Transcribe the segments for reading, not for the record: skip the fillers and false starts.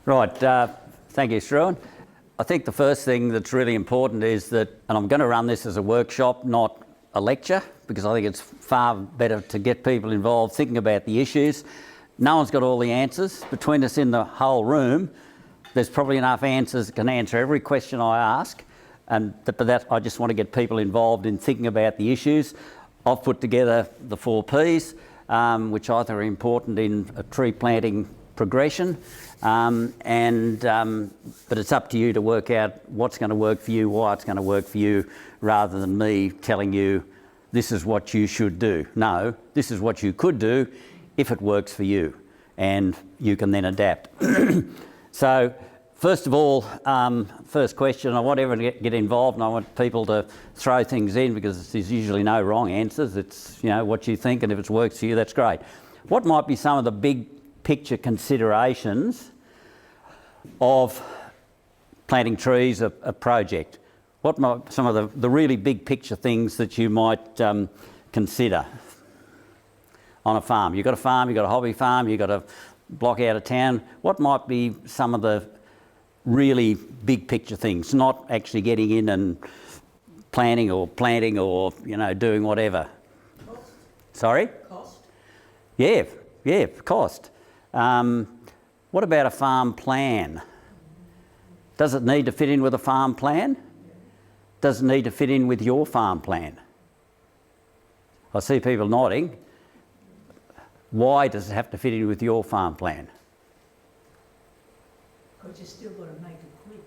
Right, thank you, Struan. I think the first thing that's really important is that, and I'm going to run this as a workshop, not a lecture, because I think it's far better to get people involved thinking about the issues. No one's got all the answers. Between us in the whole room, there's probably enough answers that can answer every question I ask, but that I just want to get people involved in thinking about the issues. I've put together the 4 Ps, which I think are important in a tree planting progression, but it's up to you to work out what's going to work for you, why it's going to work for you, rather than me telling you this is what you should do. No, this is what you could do if it works for you, and you can then adapt. So first of all, first question, I want everyone to get involved, and I want people to throw things in, because there's usually no wrong answers. It's, you know, what you think, and if it works for you, that's great. What might be some of the big picture considerations of planting trees, a project? What might some of the really big picture things that you might consider on a farm? You've got a farm, you've got a hobby farm, you've got a block out of town. What might be some of the really big picture things, not actually getting in and planting or, you know, doing whatever? Cost. Sorry? Cost. Yeah, cost. What about a farm plan? Does it need to fit in with a farm plan? Does it need to fit in with your farm plan? I see people nodding. Why does it have to fit in with your farm plan? Because you've still got to make a quid.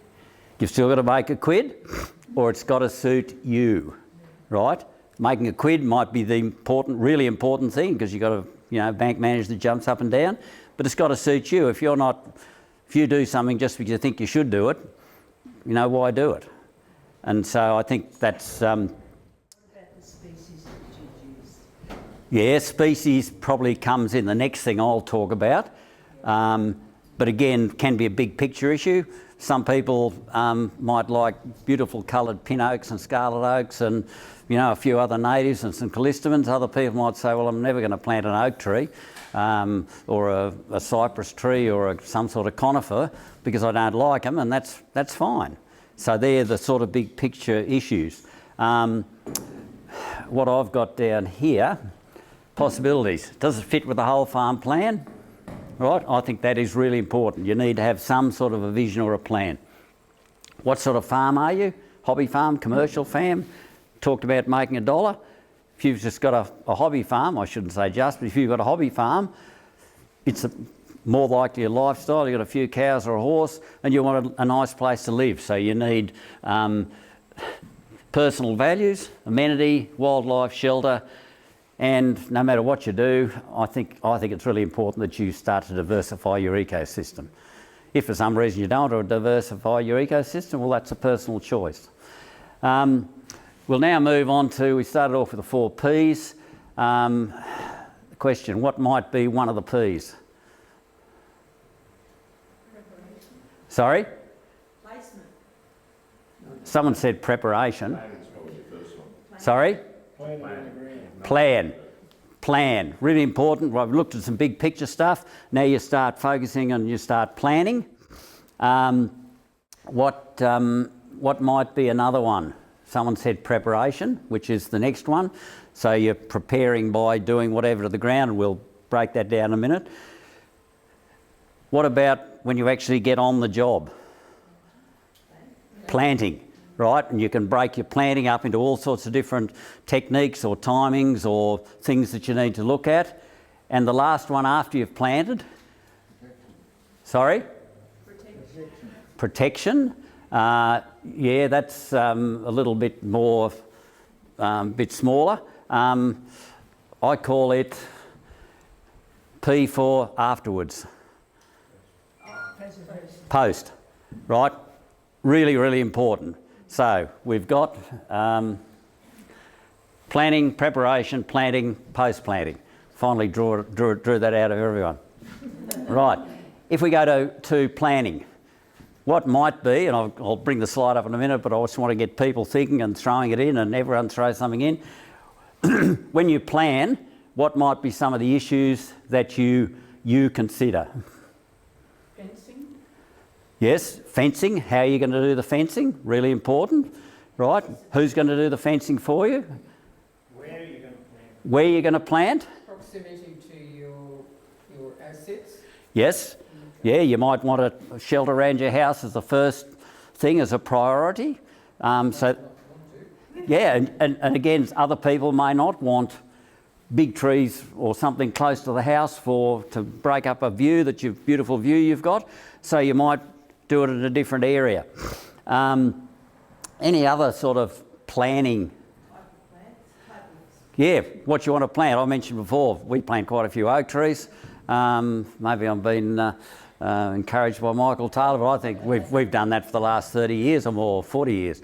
You've still got to make a quid, or it's got to suit you, right? Making a quid might be the really important thing, because you've got to, you know, bank manage the jumps up and down, but it's got to suit you. If you do something just because you think you should do it, you know, why do it? And so I think that's... What about the species that you use? Yeah, species probably comes in the next thing I'll talk about. But again, can be a big picture issue. Some people might like beautiful coloured pin oaks and scarlet oaks and, you know, a few other natives and some callistemons. Other people might say, well, I'm never going to plant an oak tree or a cypress tree or some sort of conifer because I don't like them, and that's fine. So they're the sort of big picture issues. What I've got down here, possibilities. Does it fit with the whole farm plan? Right, I think that is really important. You need to have some sort of a vision or a plan. What sort of farm are you? Hobby farm, commercial farm? Talked about making $1. If you've just got a hobby farm, I shouldn't say just, but if you've got a hobby farm, it's more likely a lifestyle. You've got a few cows or a horse, and you want a nice place to live. So you need personal values, amenity, wildlife, shelter. And no matter what you do, I think it's really important that you start to diversify your ecosystem. If for some reason you don't want to diversify your ecosystem, well, that's a personal choice. We'll now move on to, we started off with the 4 Ps. The question, what might be one of the Ps? Preparation. Sorry? Placement. Someone said preparation. Planning's probably the first one. Sorry? Planning. Plan, really important. Well, I've looked at some big picture stuff. Now you start focusing and you start planning. What might be another one? Someone said preparation, which is the next one. So you're preparing by doing whatever to the ground, and we'll break that down in a minute. What about when you actually get on the job? Planting. Right, and you can break your planting up into all sorts of different techniques or timings or things that you need to look at. And the last one after you've planted? Sorry? Protection. Yeah, that's a little bit more, bit smaller. I call it P for afterwards. Post. Right? Really, really important. So we've got planning, preparation, planting, post-planting. Finally drew that out of everyone. Right, if we go to planning, what might be, and I'll bring the slide up in a minute, but I just want to get people thinking and throwing it in, and everyone throws something in. When you plan, what might be some of the issues that you consider? Fencing. Yes, fencing. How are you going to do the fencing? Really important, right? Who's going to do the fencing for you? Where are you going to plant? Where are you going to plant? Proximity to your assets. Yes. Yeah, you might want a shelter around your house as the first thing, as a priority. Yeah, and again, other people may not want big trees or something close to the house to break up a view, beautiful view you've got. So you might do it in a different area. Any other sort of planning? Yeah, what you want to plant. I mentioned before, we plant quite a few oak trees. Maybe I'm being encouraged by Michael Taylor, but I think we've done that for the last 30 years or more, 40 years.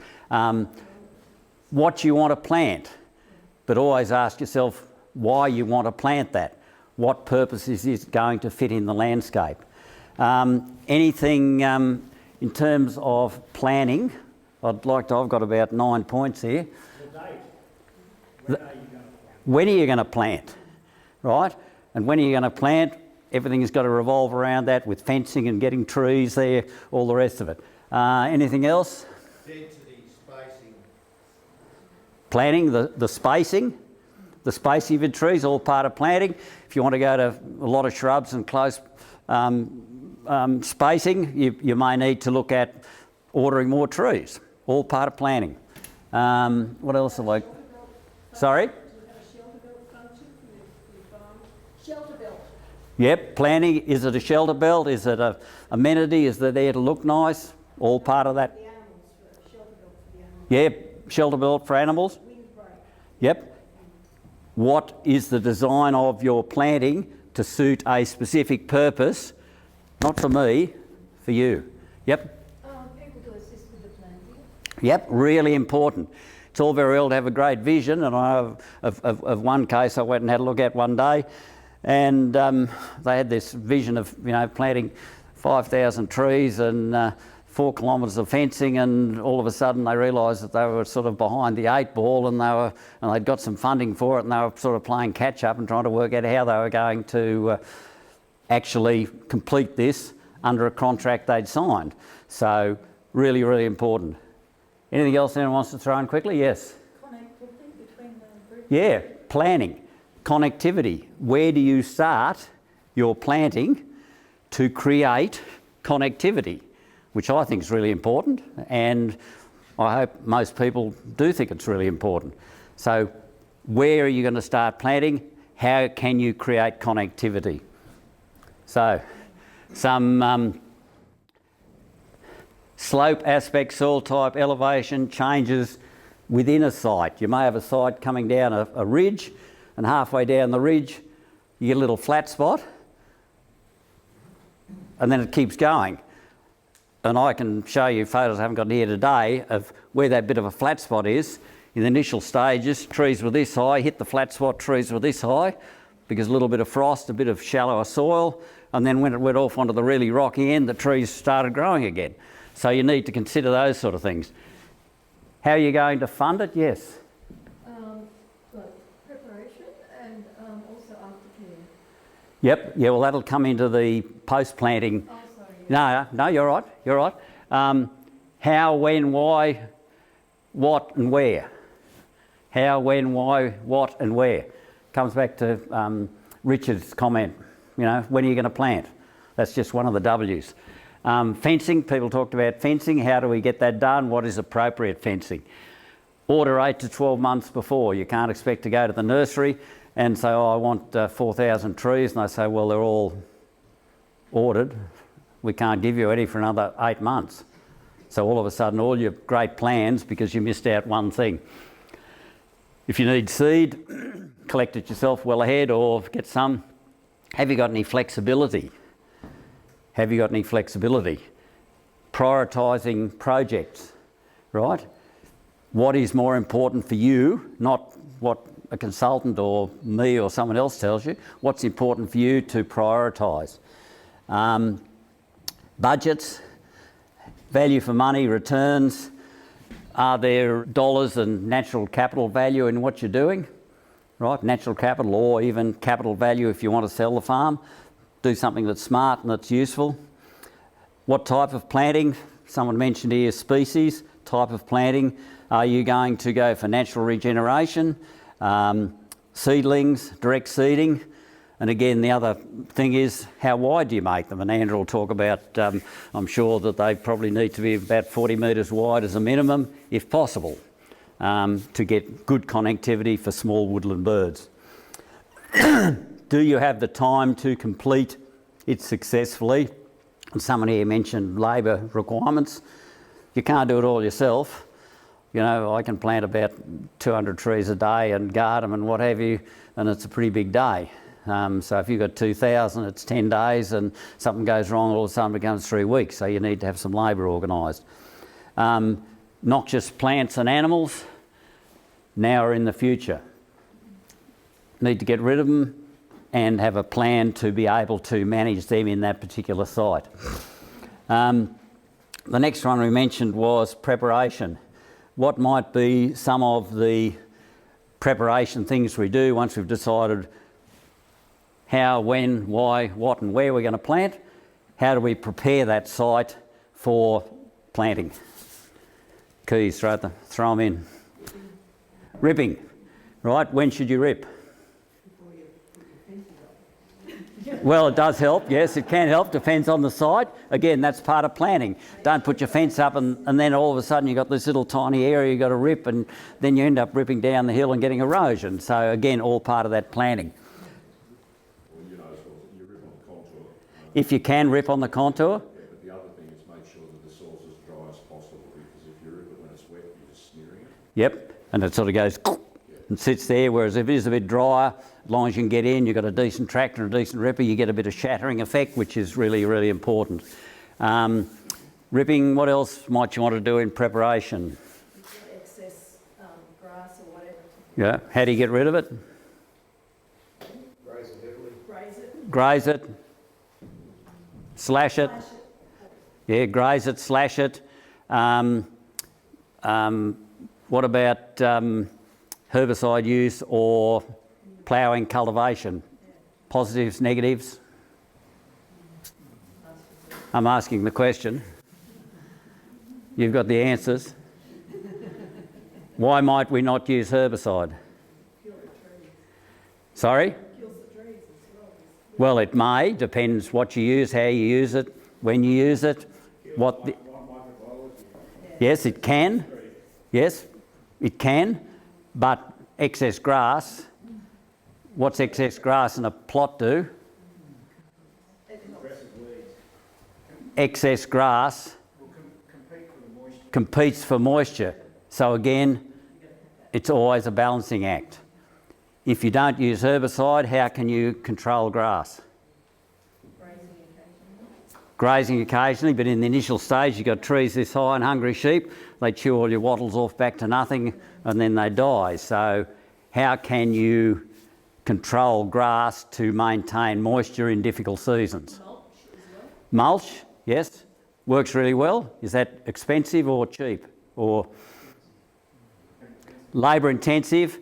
What you want to plant, but always ask yourself why you want to plant that. What purpose is it going to fit in the landscape? Anything in terms of planning, I've got about 9 points here. The date. When are you going to plant? When are you going to plant, right? And when are you going to plant? Everything's got to revolve around that with fencing and getting trees there, all the rest of it. Anything else? Density, spacing. Planning, the spacing. The spacing of your trees, all part of planting. If you want to go to a lot of shrubs and close spacing, you may need to look at ordering more trees. All part of planning. What else have I... Sorry? Shelter belt. Yep, planning. Is it a shelter belt? Is it a amenity? Is it there to look nice? All part of that. The animals, shelter belt for the animals. Yep, shelter belt for animals. Windbreak. Yep. What is the design of your planting to suit a specific purpose? Not for me, for you. Yep. People to assist with the planting. Yep, really important. It's all very well to have a great vision, and I know of one case I went and had a look at one day, and they had this vision of planting 5,000 trees and 4 kilometres of fencing, and all of a sudden they realised that they were sort of behind the 8 ball, and they'd got some funding for it, and they were sort of playing catch up and trying to work out how they were going to actually complete this under a contract they'd signed. So really, really important. Anything else anyone wants to throw in quickly? Yes. Connectivity between the groups. Yeah, planning, connectivity. Where do you start your planting to create connectivity? Which I think is really important, and I hope most people do think it's really important. So where are you going to start planting? How can you create connectivity? So some slope aspect, soil type, elevation changes within a site. You may have a site coming down a ridge, and halfway down the ridge you get a little flat spot, and then it keeps going. And I can show you photos I haven't got here today of where that bit of a flat spot is. In the initial stages, trees were this high, hit the flat spot, trees were this high, because a little bit of frost, a bit of shallower soil, and then when it went off onto the really rocky end, the trees started growing again. So you need to consider those sort of things. How are you going to fund it? Yes. Preparation and also aftercare. Yep, yeah, well that'll come into the post-planting. Oh, sorry. No, you're right, you're right. How, when, why, what and where. How, when, why, what and where. Comes back to Richard's comment, when are you going to plant? That's just one of the W's. Fencing, people talked about fencing. How do we get that done? What is appropriate fencing? Order 8 to 12 months before. You can't expect to go to the nursery and say, I want 4,000 trees, and they say, well, they're all ordered. We can't give you any for another 8 months. So all of a sudden, all your great plans, because you missed out one thing. If you need seed, collect it yourself well ahead or get some. Have you got any flexibility? Have you got any flexibility? Prioritising projects, right? What is more important for you, not what a consultant or me or someone else tells you. What's important for you to prioritise? Budgets, value for money, returns. Are there dollars and natural capital value in what you're doing? Right, natural capital or even capital value if you want to sell the farm. Do something that's smart and that's useful. What type of planting? Someone mentioned here species, type of planting. Are you going to go for natural regeneration, seedlings, direct seeding? And again, the other thing is, how wide do you make them? And Andrew will talk about, I'm sure that they probably need to be about 40 metres wide as a minimum, if possible, to get good connectivity for small woodland birds. Do you have the time to complete it successfully? And someone here mentioned labour requirements. You can't do it all yourself. You know, I can plant about 200 trees a day and guard them and what have you, and it's a pretty big day. So if you've got 2,000, it's 10 days, and something goes wrong, all of a sudden it becomes 3 weeks, so you need to have some labour organised. Noxious plants and animals, now or in the future. Need to get rid of them and have a plan to be able to manage them in that particular site. The next one we mentioned was preparation. What might be some of the preparation things we do once we've decided how, when, why, what and where we're going to plant? How do we prepare that site for planting? Keys, throw them in. Ripping, right? When should you rip? Well, it does help, yes, it can help, depends on the site. Again, that's part of planning. Don't put your fence up and then all of a sudden you've got this little tiny area you've got to rip, and then you end up ripping down the hill and getting erosion. So again, all part of that planning. Well, you know, as well, you rip on the contour. If you can rip on the contour. Yeah, but the other thing is make sure that the soil's as dry as possible, because if you rip it when it's wet, you're just smearing it. Yep, and it sort of goes and sits there, whereas if it is a bit drier, as long as you can get in, you've got a decent tractor and a decent ripper, you get a bit of shattering effect, which is really, really important. Ripping, what else might you want to do in preparation? Excess grass or whatever. Yeah, how do you get rid of it? Graze it heavily. Graze it. Graze it, slash it. Slash it. Yeah, graze it, slash it. What about herbicide use or ploughing cultivation? Positives, negatives? I'm asking the question. You've got the answers. Why might we not use herbicide? Kill the trees. Sorry? Kills the trees as well. Well, it may, depends what you use, how you use it, when you use it, what the... Yes, it can. Yes, it can, but excess grass, what's excess grass in a plot do? Excess grass competes for moisture. So again, it's always a balancing act. If you don't use herbicide, how can you control grass? Grazing occasionally, but in the initial stage you've got trees this high and hungry sheep, they chew all your wattles off back to nothing and then they die. So how can you control grass to maintain moisture in difficult seasons? Mulch as well. Mulch, yes, works really well. Is that expensive or cheap? Or labour intensive,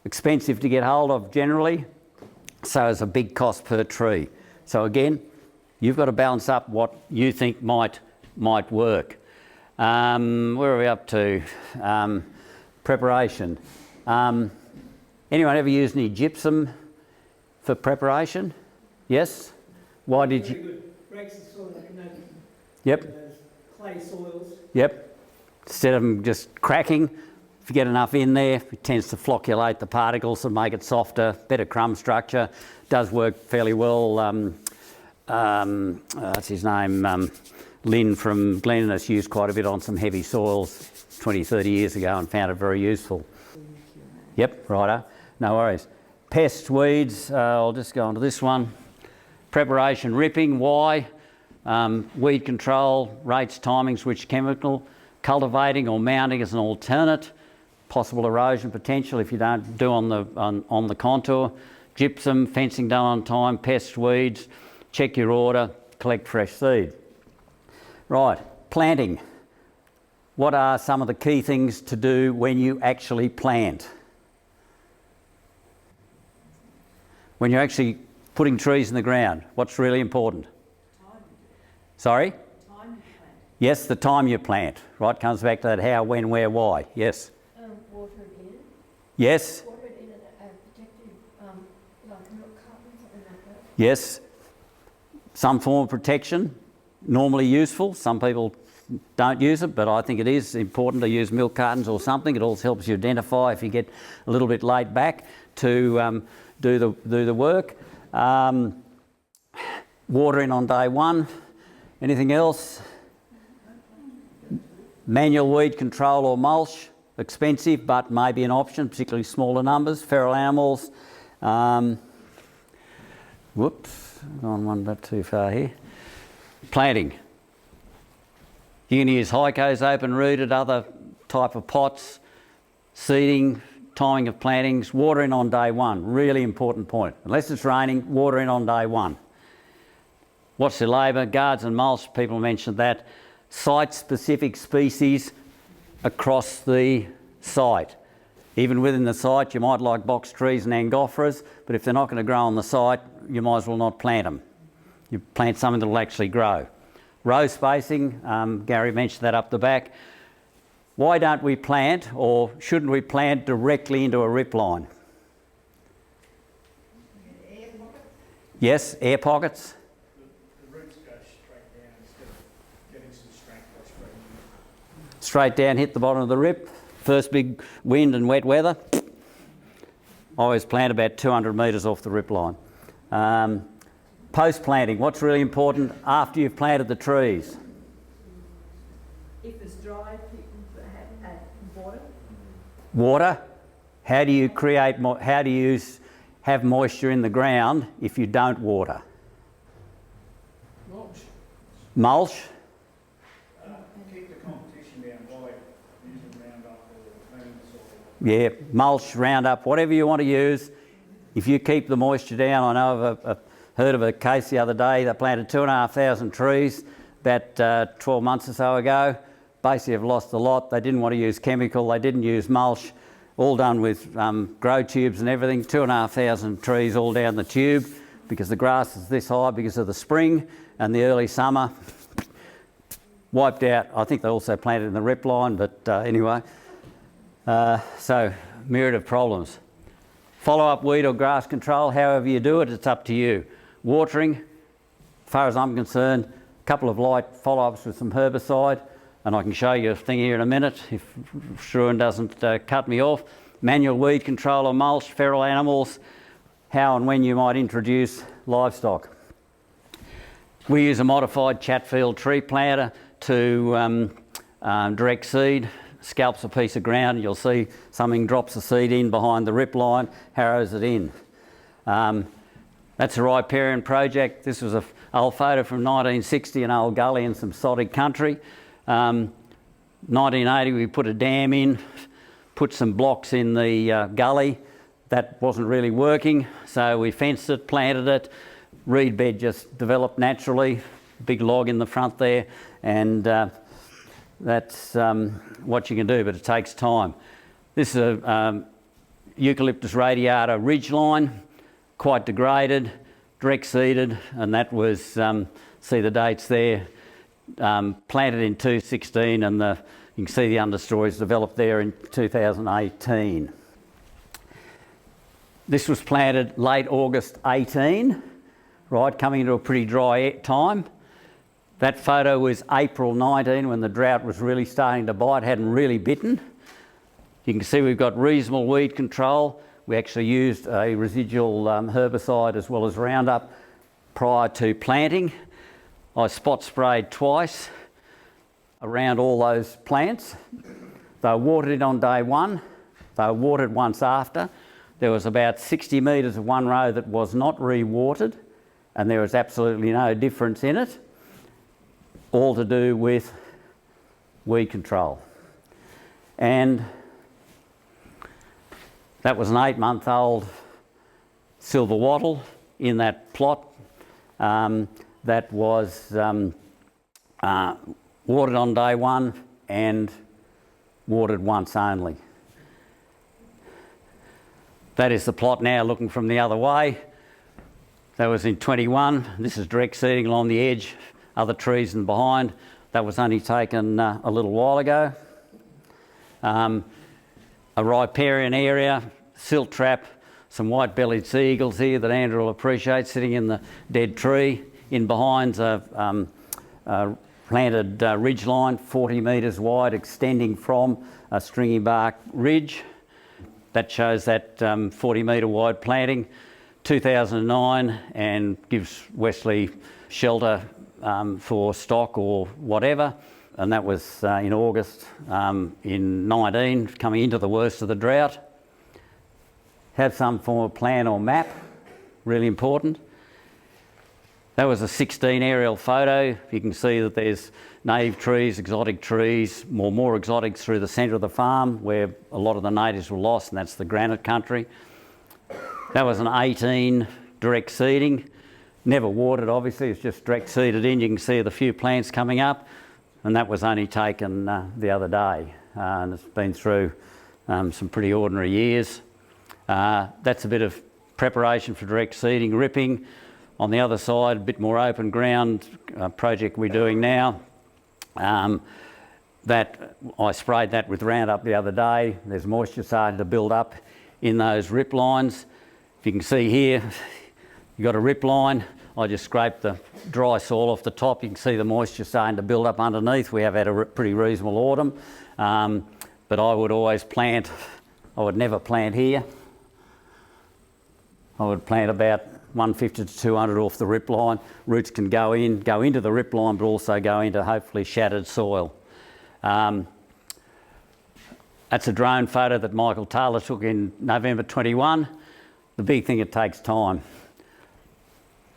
expensive to get hold of generally, so it's a big cost per tree. So again, you've got to balance up what you think might work. Where are we up to? Preparation. Anyone ever use any gypsum for preparation? Yes? Why did you? Very good. Breaks the soil up, you know, Yep, those clay soils. yep. Instead of them just cracking, if you get enough in there, it tends to flocculate the particles and make it softer, better crumb structure. Does work fairly well. What's his name? Lynn from Glennis used quite a bit on some heavy soils 20, 30 years ago and found it very useful. Yep, righto, no worries. Pests, weeds, I'll just go on to this one. Preparation, ripping, why? Weed control, rates, timings, which chemical, cultivating or mounting as an alternate, possible erosion potential if you don't do on the contour, gypsum, fencing done on time, pests, weeds, check your order, collect fresh seed. Right, planting. What are some of the key things to do when you actually plant? When you're actually putting trees in the ground, what's really important? Timing. Sorry? Yes, the time you plant, right? Comes back to that how, when, where, why. Yes. Water it in, Yes. water it in a protective, like a milk carton, something like that. Yes. Some form of protection, normally useful. Some people don't use it, but I think it is important to use milk cartons or something. It also helps you identify if you get a little bit late back to do the work. Watering on day one. Anything else? Manual weed control or mulch. Expensive, but maybe an option, particularly smaller numbers. Feral animals. Whoops, gone one bit too far here. Planting. You can use hycos, open rooted, other type of pots. Seeding, timing of plantings, watering on day one. Really important point. Unless it's raining, watering on day one. What's your labour? Guards and mulch, people mentioned that. Site-specific species across the site. Even within the site, you might like box trees and angophoras, but if they're not going to grow on the site, you might as well not plant them. You plant something that will actually grow. Row spacing, Gary mentioned that up the back. Why don't we plant, or shouldn't we plant directly into a rip line? Yes, air pockets. The roots go straight down instead of getting some strength by spreading them. Straight down, hit the bottom of the rip. First big wind and wet weather. I always plant about 200 metres off the rip line. Post-planting, what's really important after you've planted the trees? If it's dry, people add water. Water. How do you create, how do you have moisture in the ground if you don't water? Mulch. Mulch. Keep the competition down by using Roundup or cleaning the soil. Yeah, mulch, Roundup, whatever you want to use. If you keep the moisture down, I know of a heard of a case the other day. They planted 2,500 trees about 12 months or so ago. Basically have lost a lot. They didn't want to use chemical, they didn't use mulch, all done with grow tubes and everything. 2,500 trees all down the tube because the grass is this high because of the spring and the early summer. Wiped out. I think they also planted in the rip line, but anyway. So, myriad of problems. Follow-up weed or grass control, however you do it, it's up to you. Watering, as far as I'm concerned, a couple of light follow-ups with some herbicide, and I can show you a thing here in a minute if Struan doesn't cut me off. Manual weed control or mulch, feral animals, how and when you might introduce livestock. We use a modified Chatfield tree planter to direct seed. Scalps a piece of ground, you'll see something drops the seed in behind the rip line, harrows it in. That's a riparian project. This was an old photo from 1960, an old gully in some sodded country. 1980 we put a dam in, put some blocks in the gully. That wasn't really working, so we fenced it, planted it. Reed bed just developed naturally, big log in the front there, and that's what you can do, but it takes time. This is a eucalyptus radiata ridgeline, quite degraded, direct seeded, and that was, see the dates there, planted in 2016, and you can see the understories developed there in 2018. This was planted late August 18, right, coming into a pretty dry time. That photo was April 19 when the drought was really starting to bite, hadn't really bitten. You can see we've got reasonable weed control. We actually used a residual herbicide as well as Roundup prior to planting. I spot sprayed twice around all those plants. They were watered in on day one. They were watered once after. There was about 60 metres of one row that was not re-watered, and there was absolutely no difference in it. All to do with weed control. And that was an 8-month-old silver wattle in that plot that was watered on day one and watered once only. That is the plot now looking from the other way. That was in 21. This is direct seeding along the edge, other trees and behind. That was only taken a little while ago. A riparian area, silt trap, some white-bellied seagulls here that Andrew will appreciate, sitting in the dead tree. In behind's a planted ridgeline, 40 metres wide, extending from a stringy bark ridge. That shows that 40 metre wide planting, 2009, and gives Wesley shelter for stock or whatever. And that was in August in 19, coming into the worst of the drought. Have some form of plan or map, really important. That was a 16 aerial photo. You can see that there's native trees, exotic trees, more exotics through the centre of the farm where a lot of the natives were lost, and that's the granite country. That was an 18 direct seeding. Never watered, obviously, it's just direct seeded in. You can see the few plants coming up, and that was only taken the other day. And it's been through some pretty ordinary years. That's a bit of preparation for direct seeding, ripping. On the other side, a bit more open ground project we're doing now. That I sprayed that with Roundup the other day. There's moisture starting to build up in those rip lines. If you can see here, you've got a rip line. I just scraped the dry soil off the top. You can see the moisture starting to build up underneath. We have had a pretty reasonable autumn, but I would always plant. I would never plant here. I would plant about 150 to 200 off the rip line. Roots can go into the rip line, but also go into hopefully shattered soil. That's a drone photo that Michael Taylor took in November 21. The big thing, it takes time.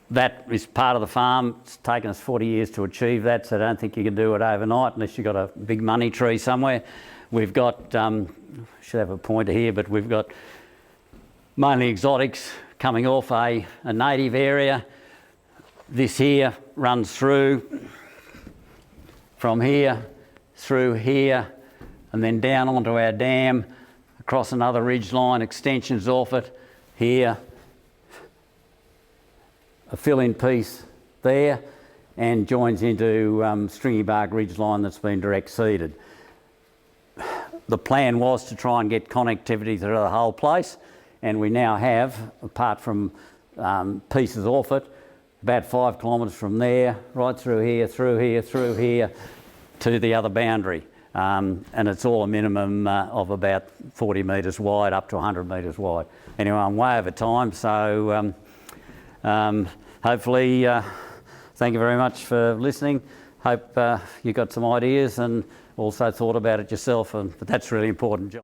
That is part of the farm. It's taken us 40 years to achieve that, so I don't think you can do it overnight unless you've got a big money tree somewhere. We've got, should have a pointer here, but we've got mainly exotics coming off a native area. This here runs through from here, through here, and then down onto our dam, across another ridge line, extensions off it, here, a fill-in piece there, and joins into stringy bark ridge line that's been direct seeded. The plan was to try and get connectivity through the whole place, and we now have, apart from pieces off it, about 5 kilometres from there, right through here, through here, through here, to the other boundary. And it's all a minimum of about 40 metres wide, up to 100 metres wide. Anyway, I'm way over time, so hopefully, thank you very much for listening. Hope you got some ideas and also thought about it yourself, but that's really important.